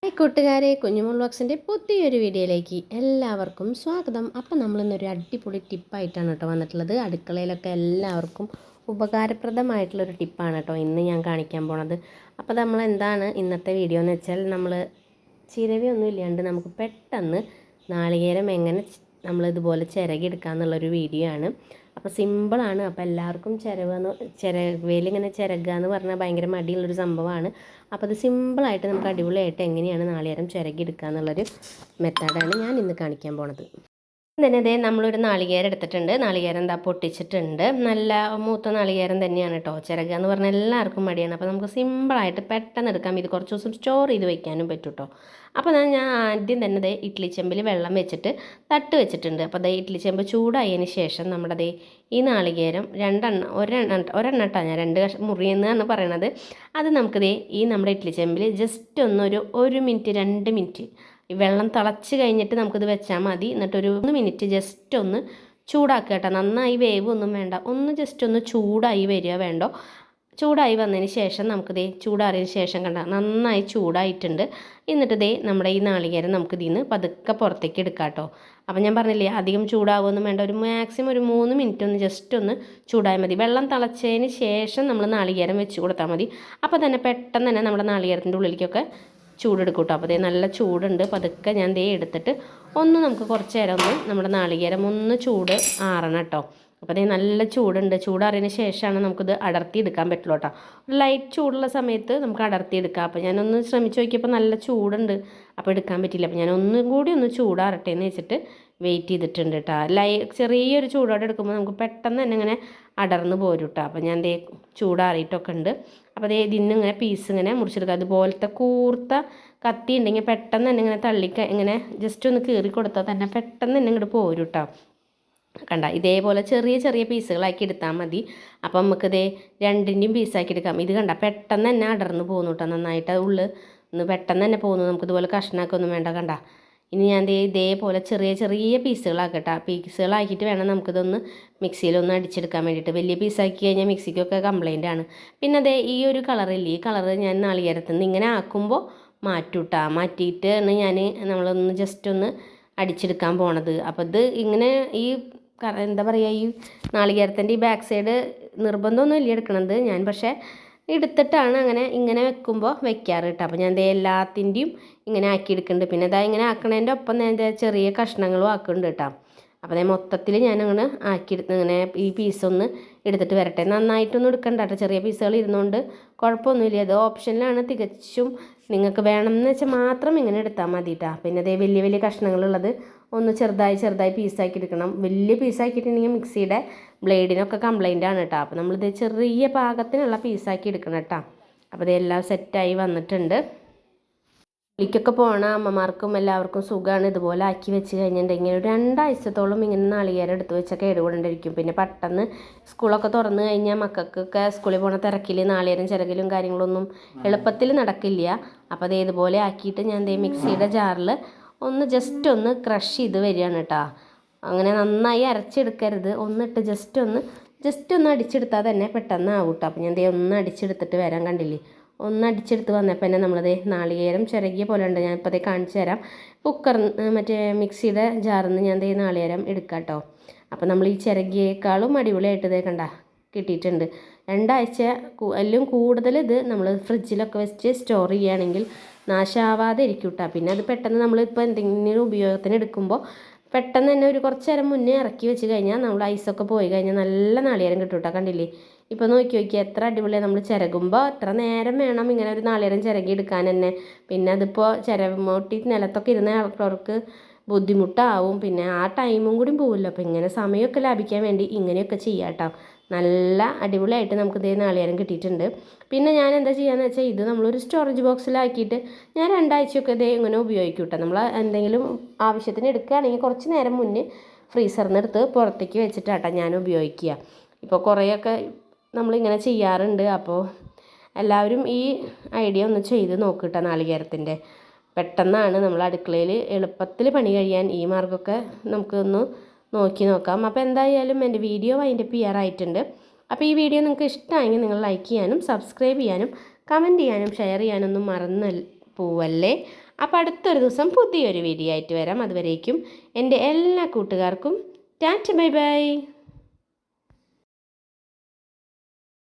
Hi കൂട്ടുകാരെ, കുഞ്ഞുമോൾ വ്ളോഗ്സിൻ്റെ പുതിയൊരു വീഡിയോയിലേക്ക് എല്ലാവർക്കും സ്വാഗതം. അപ്പോൾ നമ്മളിന്നൊരു അടിപൊളി ടിപ്പായിട്ടാണ് കേട്ടോ വന്നിട്ടുള്ളത്. അടുക്കളയിലൊക്കെ എല്ലാവർക്കും ഉപകാരപ്രദമായിട്ടുള്ളൊരു ടിപ്പാണ് കേട്ടോ ഇന്ന് ഞാൻ കാണിക്കാൻ പോണത്. അപ്പോൾ നമ്മൾ എന്താണ് ഇന്നത്തെ വീഡിയോ എന്ന് വെച്ചാൽ, നമ്മൾ ചിരവിയൊന്നും ഇല്ലാണ്ട് നമുക്ക് പെട്ടെന്ന് നാളികേരം എങ്ങനെ നമ്മളിതുപോലെ ചിരകിയെടുക്കുക എന്നുള്ളൊരു വീഡിയോ ആണ്. അപ്പോൾ സിമ്പിളാണ്. അപ്പോൾ എല്ലാവർക്കും ചിരവേലിങ്ങനെ ചിരകുക എന്ന് പറഞ്ഞാൽ ഭയങ്കര മടിയുള്ളൊരു സംഭവമാണ്. അപ്പോൾ അത് സിമ്പിളായിട്ട് നമുക്ക് അടിപൊളിയായിട്ട് എങ്ങനെയാണ് നാളികേരം ചിരകിയെടുക്കുക എന്നുള്ളൊരു മെത്തേഡാണ് ഞാൻ ഇന്ന് കാണിക്കാൻ പോണത്. തന്നെ അതേ നമ്മളൊരു നാളികേരം എടുത്തിട്ടുണ്ട്. നാളികേരം എന്താ പൊട്ടിച്ചിട്ടുണ്ട്. നല്ല മൂത്ത നാളികേരം തന്നെയാണ് കേട്ടോ. ചിരകുക എന്ന് പറഞ്ഞാൽ എല്ലാവർക്കും മടിയാണ്. അപ്പോൾ നമുക്ക് സിമ്പിളായിട്ട് പെട്ടെന്ന് എടുക്കാം. ഇത് കുറച്ച് ദിവസം സ്റ്റോർ ചെയ്ത് വെക്കാനും പറ്റും കേട്ടോ. അപ്പോൾ ഞാൻ ആദ്യം തന്നെ ദേ ഇഡ്ഡലി ചെമ്പിൽ വെള്ളം വെച്ചിട്ട് തട്ട് വെച്ചിട്ടുണ്ട്. അപ്പോൾ ദേ ഇഡ്ഡലി ചെമ്പ് ചൂടായതിന് ശേഷം നമ്മുടെ ദേ ഈ നാളികേരം ഒരെണ്ണം ഇട്ടാണ് ഞാൻ 2 മുറിയെന്നാണ് പറയണത്. അത് നമുക്ക് ദേ ഈ നമ്മുടെ ഇഡ്ഡലി ചെമ്പിൽ ജസ്റ്റ് ഒരു മിനിറ്റ് 2 മിനിറ്റ് ഈ വെള്ളം തിളച്ച് കഴിഞ്ഞിട്ട് നമുക്കിത് വെച്ചാൽ മതി. എന്നിട്ടൊരു 1 മിനിറ്റ് ജസ്റ്റ് ഒന്ന് ചൂടാക്കുക കേട്ടോ. നന്നായി വേവ് ഒന്നും വേണ്ട, ഒന്ന് ജസ്റ്റ് ഒന്ന് ചൂടായി വരിക വേണ്ടോ. ചൂടായി വന്നതിന് ശേഷം നമുക്കിതേ ചൂടാറിയതിന് ശേഷം കണ്ട നന്നായി ചൂടായിട്ടുണ്ട്. എന്നിട്ട് ദേ നമ്മുടെ ഈ നാളികേരം നമുക്ക് ഇതിൽ നിന്ന് പതുക്കെ പുറത്തേക്ക് എടുക്കാം കേട്ടോ. അപ്പം ഞാൻ പറഞ്ഞില്ലേ അധികം ചൂടാവുമൊന്നും വേണ്ട, ഒരു മാക്സിമം ഒരു 3 മിനിറ്റ് ഒന്ന് ജസ്റ്റ് ഒന്ന് ചൂടായാൽ മതി. വെള്ളം തിളച്ചതിന് ശേഷം നമ്മൾ നാളികേരം വെച്ച് കൊടുത്താൽ മതി. അപ്പോൾ തന്നെ പെട്ടെന്ന് തന്നെ നമ്മുടെ നാളികേരത്തിൻ്റെ ഉള്ളിലേക്കൊക്കെ ചൂടെടുക്കും കേട്ടോ. അപ്പോൾ ദേ നല്ല ചൂടുണ്ട്. പതുക്കെ ഞാൻ ദേ എടുത്തിട്ട് നമുക്ക് കുറച്ച് നേരം നമ്മുടെ നാളികേരം ചൂട് ആറണം കേട്ടോ. അപ്പോൾ ദേ നല്ല ചൂടുണ്ട്. ചൂടാറിയതിന് ശേഷമാണ് നമുക്കിത് അടർത്തിയെടുക്കാൻ പറ്റുള്ളൂ കേട്ടോ. ഒരു ലൈറ്റ് ചൂടുള്ള സമയത്ത് നമുക്ക് അടർത്തിയെടുക്കാം. അപ്പോൾ ഞാനൊന്ന് ശ്രമിച്ച് നോക്കിയപ്പോൾ നല്ല ചൂടുണ്ട്, അപ്പോൾ എടുക്കാൻ പറ്റില്ല. അപ്പോൾ ഞാൻ ഒന്നും കൂടി ചൂടാറട്ടെ എന്ന് വെച്ചിട്ട് വെയിറ്റ് ചെയ്തിട്ടുണ്ട് കേട്ടോ. ചെറിയൊരു ചൂടോടെ എടുക്കുമ്പോൾ നമുക്ക് പെട്ടെന്ന് തന്നെ ഇങ്ങനെ അടർന്ന് പോരും കേട്ടോ. അപ്പോൾ ഞാൻ ദേ ചൂടാറിയിട്ടൊക്കെ ഉണ്ട്. അപ്പോൾ ദേ ഇതിന്നിങ്ങനെ പീസ് ഇങ്ങനെ മുറിച്ചെടുക്കുക. അതുപോലത്തെ കൂർത്ത കത്തി ഉണ്ടെങ്കിൽ പെട്ടെന്ന് തന്നെ ഇങ്ങനെ ഇങ്ങനെ ജസ്റ്റ് ഒന്ന് കീറി കൊടുത്താൽ തന്നെ പെട്ടെന്ന് തന്നെ ഇങ്ങോട്ട് പോരും കേട്ടോ. കണ്ട ഇതേപോലെ ചെറിയ ചെറിയ പീസുകളാക്കി എടുത്താൽ മതി. അപ്പം നമുക്കിതേ രണ്ടിൻ്റെയും പീസാക്കി എടുക്കാം. ഇത് കണ്ട പെട്ടെന്ന് തന്നെ അടർന്ന് പോകുന്നു കേട്ടോ. നന്നായിട്ട് ഉള്ളിൽ പെട്ടെന്ന് തന്നെ പോകുന്നു. നമുക്കിതുപോലെ കഷ്ണാക്കൊന്നും വേണ്ട. കണ്ട ഇനി ഞാൻ ഇതേപോലെ ചെറിയ ചെറിയ പീസുകളാക്കട്ടെ. പീസുകളാക്കിയിട്ട് വേണം നമുക്കിതൊന്ന് മിക്സിയിലൊന്ന് അടിച്ചെടുക്കാൻ വേണ്ടിയിട്ട്. വലിയ പീസാക്കി കഴിഞ്ഞാൽ മിക്സിക്കൊക്കെ കംപ്ലൈൻ്റ് ആണ്. പിന്നെ അതേ ഈ ഒരു കളറില്ലേ, ഈ കളറ് ഞാൻ നാളികേരത്തിൽ നിന്ന് ഇങ്ങനെ ആക്കുമ്പോൾ മാറ്റൂട്ടാ. മാറ്റിയിട്ടാണ് നമ്മളൊന്ന് ജസ്റ്റ് ഒന്ന് അടിച്ചെടുക്കാൻ പോണത്. അപ്പോൾ ഇത് ഇങ്ങനെ ഈ എന്താ പറയുക, ഈ നാളികേരത്തിൻ്റെ ഈ ബാക്ക് സൈഡ് നിർബന്ധമൊന്നും ഇല്ല എടുക്കണത്. ഞാൻ പക്ഷേ എടുത്തിട്ടാണ് ഇങ്ങനെ വെക്കുമ്പോൾ വെക്കാറ് കേട്ടോ. അപ്പോൾ ഞാൻ എല്ലാത്തിൻ്റെയും ഇങ്ങനെ ആക്കിയെടുക്കുന്നുണ്ട്. പിന്നെ ഇങ്ങനെ ആക്കണതിൻ്റെ ഒപ്പം ഞാൻ ചെറിയ കഷ്ണങ്ങളും ആക്കുന്നുണ്ട് കേട്ടോ. അപ്പോൾ മൊത്തത്തിൽ ഞാനങ്ങനെ ആക്കിയെടുത്ത് ഈ പീസൊന്ന് എടുത്തിട്ട് വരട്ടെ. നന്നായിട്ടൊന്നും എടുക്കണ്ട കേട്ടോ. ചെറിയ പീസുകൾ ഇരുന്നുകൊണ്ട് കുഴപ്പമൊന്നുമില്ല. അത് ഓപ്ഷനിലാണ്. തികച്ചും നിങ്ങൾക്ക് വേണമെന്ന് വെച്ചാൽ മാത്രം ഇങ്ങനെ എടുത്താൽ മതി കേട്ടോ. പിന്നെ വലിയ വലിയ കഷ്ണങ്ങളുള്ളത് ചെറുതായി പീസാക്കി എടുക്കണം. വലിയ പീസാക്കിയിട്ടുണ്ടെങ്കിൽ മിക്സിയുടെ ബ്ലേഡിനൊക്കെ കംപ്ലൈൻ്റ് ആണ് കേട്ടോ. അപ്പോൾ നമ്മളിത് ചെറിയ പാകത്തിനുള്ള പീസാക്കി എടുക്കണം കേട്ടോ. അപ്പോൾ ഇതെല്ലാം സെറ്റായി വന്നിട്ടുണ്ട്. ജോലിക്കൊക്കെ പോകണ അമ്മമാർക്കും എല്ലാവർക്കും സുഖമാണ്. ഇതുപോലെ ആക്കി വെച്ച് കഴിഞ്ഞിട്ടുണ്ടെങ്കിൽ ഒരു 2 ആഴ്ചത്തോളം ഇങ്ങനെ നാളികേരം എടുത്ത് വെച്ചാൽ കേടുകൊണ്ടിരിക്കും. പിന്നെ പെട്ടെന്ന് സ്കൂളൊക്കെ തുറന്നു കഴിഞ്ഞാൽ മക്കൾക്കൊക്കെ സ്കൂളിൽ പോണ തിരക്കിൽ നാളികേരം ചിരകലും കാര്യങ്ങളൊന്നും എളുപ്പത്തിൽ നടക്കില്ല. അപ്പോൾ അത് ഇതുപോലെ ആക്കിയിട്ട് ഞാൻ മിക്സിയുടെ ജാറിൽ ജസ്റ്റ് ഒന്ന് ക്രഷ് ചെയ്ത് വരികയാണ് കേട്ടോ. അങ്ങനെ നന്നായി അരച്ചെടുക്കരുത്. ഒന്നിട്ട് ജസ്റ്റ് ഒന്ന് അടിച്ചെടുത്താൽ തന്നെ പെട്ടെന്ന് ആവും കേട്ടോ. അപ്പോൾ ഞാൻ ഒന്ന് അടിച്ചെടുത്തിട്ട് വരാൻ കണ്ടില്ലേ. അടിച്ചെടുത്ത് വന്നപ്പോൾ തന്നെ നമ്മളത് നാളികേരം ചിരകിയ പോലെ ഉണ്ട്. ഞാനിപ്പോൾ കാണിച്ചു തരാം. മറ്റേ മിക്സിയുടെ ജാറിൽ നിന്ന് ഞാൻ നാളികേരം എടുക്കാം കേട്ടോ. അപ്പോൾ നമ്മൾ ഈ ചിരകിയേക്കാളും അടിപൊളിയായിട്ട് കണ്ട കിട്ടിയിട്ടുണ്ട്. 2 ആഴ്ച എല്ലാം കൂടുതൽ ഇത് നമ്മൾ ഫ്രിഡ്ജിലൊക്കെ വെച്ച് സ്റ്റോർ ചെയ്യുകയാണെങ്കിൽ നാശാവാതെ ഇരിക്കും കേട്ടോ. പിന്നെ അത് പെട്ടെന്ന് നമ്മളിപ്പോൾ എന്തെങ്കിലും ഉപയോഗത്തിന് എടുക്കുമ്പോൾ പെട്ടെന്ന് തന്നെ ഒരു കുറച്ച് നേരം മുന്നേ ഇറക്കി വെച്ച് കഴിഞ്ഞാൽ നമ്മൾ ഐസൊക്കെ പോയി കഴിഞ്ഞാൽ നല്ല നാളികേരം കിട്ടും കേട്ടോ. കണ്ടില്ലേ, ഇപ്പോൾ നോക്കി എത്ര അടിപൊളിയാണ്. നമ്മൾ ചിരകുമ്പോൾ എത്ര നേരം വേണം ഇങ്ങനെ ഒരു നാളികേരം ചിരകി എടുക്കാൻ തന്നെ. പിന്നെ അതിപ്പോൾ ചിരമൂട്ടി നിലത്തൊക്കെ ഇരുന്ന ആൾക്കാർക്ക് ബുദ്ധിമുട്ടാവും. പിന്നെ ആ ടൈമും കൂടി പോവില്ല. അപ്പോൾ ഇങ്ങനെ സമയമൊക്കെ ലാഭിക്കാൻ വേണ്ടി ഇങ്ങനെയൊക്കെ ചെയ്യാം കേട്ടോ. നല്ല അടിപൊളിയായിട്ട് നമുക്ക് നാളികേരം കിട്ടിയിട്ടുണ്ട്. പിന്നെ ഞാൻ എന്താ ചെയ്യാന്ന് വെച്ചാൽ ഇത് നമ്മളൊരു സ്റ്റോറേജ് ബോക്സിലാക്കിയിട്ട് ഞാൻ 2 ആഴ്ചയൊക്കെ ഇങ്ങനെ ഉപയോഗിക്കും കേട്ടോ. നമ്മൾ എന്തെങ്കിലും ആവശ്യത്തിന് എടുക്കുകയാണെങ്കിൽ കുറച്ച് നേരം മുന്നേ ഫ്രീസറിൽ നിന്ന് എടുത്ത് പുറത്തേക്ക് വെച്ചിട്ടാട്ടോ ഞാൻ ഉപയോഗിക്കുക. ഇപ്പോൾ കുറേയൊക്കെ നമ്മളിങ്ങനെ ചെയ്യാറുണ്ട്. അപ്പോൾ എല്ലാവരും ഈ ഐഡിയ ഒന്ന് ചെയ്ത് നോക്കിട്ടോ. നാളികേരത്തിൻ്റെ പെട്ടെന്നാണ് നമ്മൾ അടുക്കളയിൽ എളുപ്പത്തിൽ പണി കഴിയാൻ ഈ മാർഗ്ഗമൊക്കെ നമുക്കൊന്ന് നോക്കി നോക്കാം. അപ്പോൾ എന്തായാലും എൻ്റെ വീഡിയോ വൈൻഡപ്പ് ചെയ്യാറായിട്ടുണ്ട്. അപ്പോൾ ഈ വീഡിയോ നിങ്ങൾക്ക് ഇഷ്ടമായെങ്കിൽ നിങ്ങൾ ലൈക്ക് ചെയ്യാനും സബ്സ്ക്രൈബ് ചെയ്യാനും കമൻറ്റ് ചെയ്യാനും ഷെയർ ചെയ്യാനൊന്നും മറന്നു പോവല്ലേ. അപ്പോൾ അടുത്തൊരു ദിവസം പുതിയൊരു വീഡിയോ ആയിട്ട് വരാം. അതുവരേക്കും എൻ്റെ എല്ലാ കൂട്ടുകാർക്കും ടാറ്റ ബൈ ബൈ.